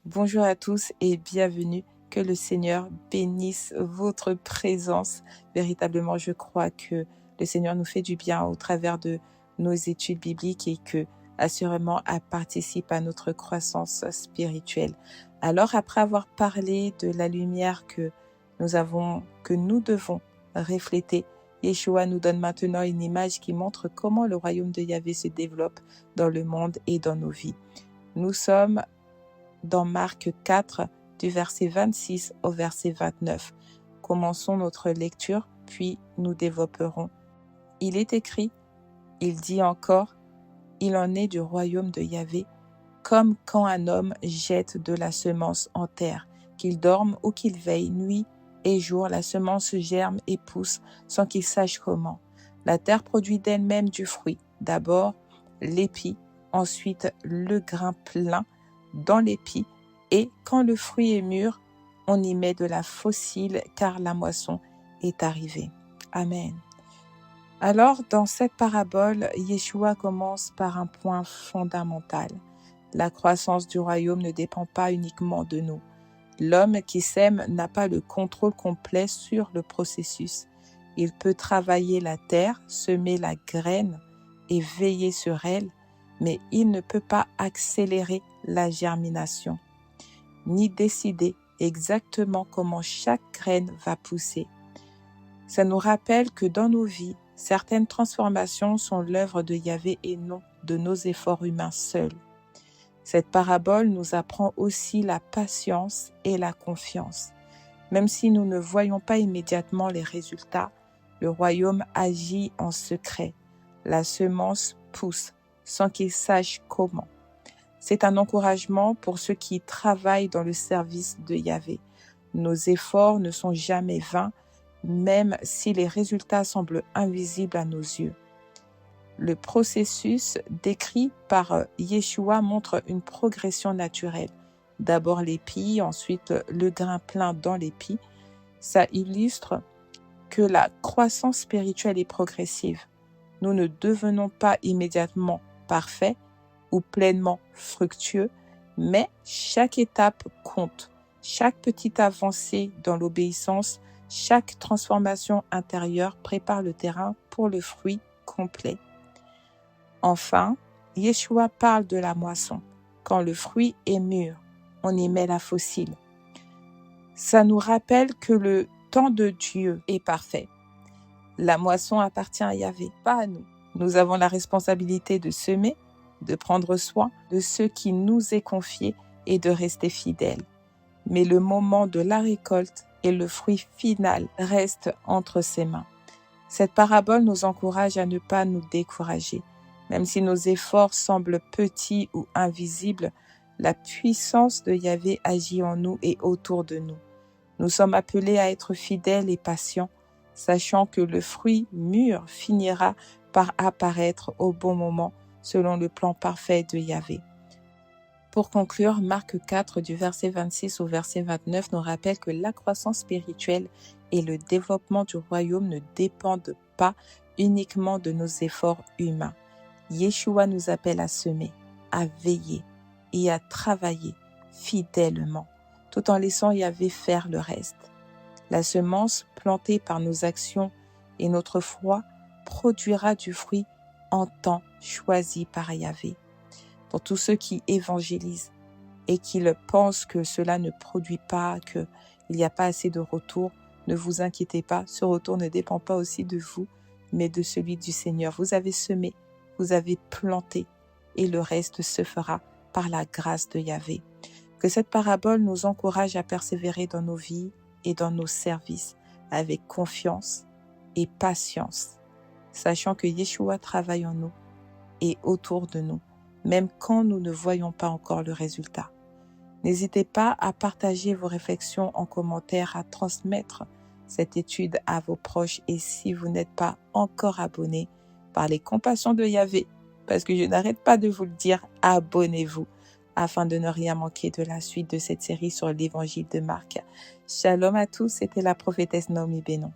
Bonjour à tous et bienvenue. Que le Seigneur bénisse votre présence. Véritablement, je crois que le Seigneur nous fait du bien au travers de nos études bibliques et que, assurément, elle participe à notre croissance spirituelle. Alors, après avoir parlé de la lumière que nous devons refléter, Yeshua nous donne maintenant une image qui montre comment le royaume de Yahvé se développe dans le monde et dans nos vies. Nous sommes dans Marc 4, du verset 26 au verset 29. Commençons notre lecture, puis nous développerons. Il est écrit, il dit encore, il en est du royaume de Yahvé, comme quand un homme jette de la semence en terre, qu'il dorme ou qu'il veille nuit et jour, la semence germe et pousse sans qu'il sache comment. La terre produit d'elle-même du fruit, d'abord l'épi, ensuite le grain plein dans l'épi, et quand le fruit est mûr, on y met de la faucille car la moisson est arrivée. Amen. Alors, dans cette parabole, Yeshua commence par un point fondamental. La croissance du royaume ne dépend pas uniquement de nous. L'homme qui sème n'a pas le contrôle complet sur le processus. Il peut travailler la terre, semer la graine et veiller sur elle, mais il ne peut pas accélérer la germination, ni décider exactement comment chaque graine va pousser. Ça nous rappelle que dans nos vies, certaines transformations sont l'œuvre de Yahvé et non de nos efforts humains seuls. Cette parabole nous apprend aussi la patience et la confiance. Même si nous ne voyons pas immédiatement les résultats, le royaume agit en secret. La semence pousse sans qu'ils sachent comment. C'est un encouragement pour ceux qui travaillent dans le service de Yahvé. Nos efforts ne sont jamais vains, même si les résultats semblent invisibles à nos yeux. Le processus décrit par Yeshua montre une progression naturelle. D'abord l'épi, ensuite le grain plein dans l'épi. Ça illustre que la croissance spirituelle est progressive. Nous ne devenons pas immédiatement parfaits ou pleinement fructueux, mais chaque étape compte. Chaque petite avancée dans l'obéissance, chaque transformation intérieure prépare le terrain pour le fruit complet. Enfin, Yeshua parle de la moisson. Quand le fruit est mûr, on y met la faucille. Ça nous rappelle que le temps de Dieu est parfait. La moisson appartient à Yahvé, pas à nous. Nous avons la responsabilité de semer, de prendre soin de ce qui nous est confié et de rester fidèles. Mais le moment de la récolte et le fruit final restent entre ses mains. Cette parabole nous encourage à ne pas nous décourager. Même si nos efforts semblent petits ou invisibles, la puissance de Yahvé agit en nous et autour de nous. Nous sommes appelés à être fidèles et patients, sachant que le fruit mûr finira par apparaître au bon moment, selon le plan parfait de Yahvé. Pour conclure, Marc 4, du verset 26 au verset 29, nous rappelle que la croissance spirituelle et le développement du royaume ne dépendent pas uniquement de nos efforts humains. Yeshua nous appelle à semer, à veiller et à travailler fidèlement, tout en laissant Yahvé faire le reste. La semence plantée par nos actions et notre foi produira du fruit en temps choisi par Yahvé. Pour tous ceux qui évangélisent et qui pensent que cela ne produit pas, qu'il n'y a pas assez de retour, ne vous inquiétez pas, ce retour ne dépend pas aussi de vous, mais de celui du Seigneur. Vous avez semé, vous avez planté, et le reste se fera par la grâce de Yahvé. Que cette parabole nous encourage à persévérer dans nos vies et dans nos services avec confiance et patience, sachant que Yeshua travaille en nous et autour de nous, même quand nous ne voyons pas encore le résultat. N'hésitez pas à partager vos réflexions en commentaire, à transmettre cette étude à vos proches, et si vous n'êtes pas encore abonné, par les compassions de Yahvé, parce que je n'arrête pas de vous le dire, abonnez-vous afin de ne rien manquer de la suite de cette série sur l'évangile de Marc. Shalom à tous, c'était la prophétesse Naomi Bénon.